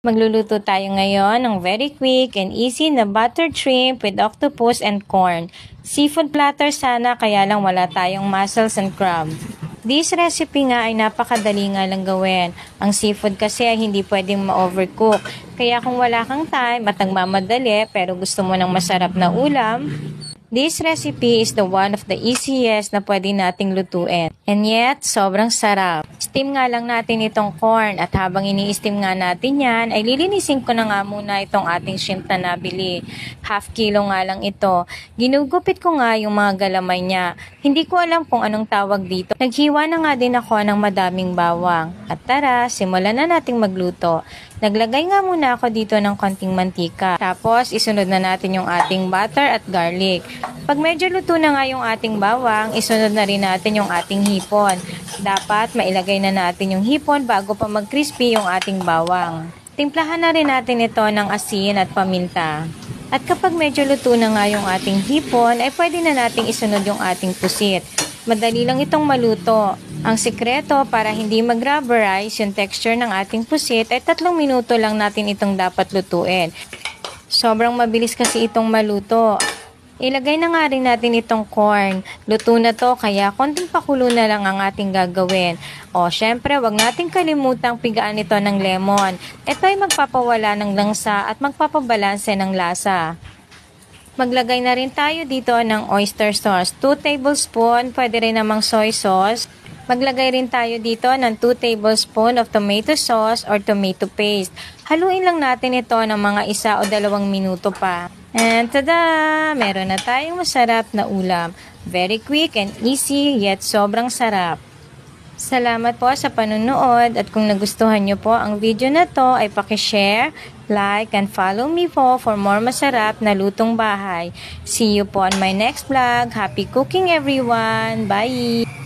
Magluluto tayo ngayon ng very quick and easy na buttered shrimp with octopus and corn. Seafood platter sana, kaya lang wala tayong mussels and crab. This recipe nga ay napakadali nga lang gawin. Ang seafood kasi ay hindi pwedeng ma-overcook. Kaya kung wala kang time at nagmamadali pero gusto mo ng masarap na ulam, this recipe is the one of the easiest na pwede nating lutuin. And yet, sobrang sarap. Steam nga lang natin itong corn at habang ini-steam nga natin yan, ay lilinisin ko na nga muna itong ating shrimp na nabili. Half kilo nga lang ito. Ginugupit ko nga yung mga galamay niya. Hindi ko alam kung anong tawag dito. Naghiwa na nga din ako ng madaming bawang. At tara, simulan na nating magluto. Naglagay nga muna ako dito ng konting mantika. Tapos, isunod na natin yung ating butter at garlic. Pag medyo luto na nga yung ating bawang, isunod na rin natin yung ating hipon. Dapat mailagay na natin yung hipon bago pa mag-crispy yung ating bawang. Timplahan na rin natin ito ng asin at paminta. At kapag medyo luto na nga yung ating hipon, ay pwede na nating isunod yung ating pusit. Madali lang itong maluto. Ang sikreto para hindi mag-rubberize yung texture ng ating pusit ay 3 minuto lang natin itong dapat lutuin. Sobrang mabilis kasi itong maluto. Ilagay na nga rin natin itong corn. Luto na to kaya konting pakulo na lang ang ating gagawin. O syempre wag nating kalimutang pigaan ito ng lemon. Ito ay magpapawala ng langsa at magpapabalanse ng lasa. Maglagay na rin tayo dito ng oyster sauce. 2 tablespoon, pwede rin namang soy sauce. Maglagay rin tayo dito ng 2 tablespoon of tomato sauce or tomato paste. Haluin lang natin ito ng mga 1 o 2 minuto pa. And tada! Meron na tayong masarap na ulam. Very quick and easy, yet sobrang sarap. Salamat po sa panunood at kung nagustuhan nyo po ang video na to ay paki-share, like, and follow me po for more masarap na lutong bahay. See you po on my next vlog. Happy cooking everyone! Bye!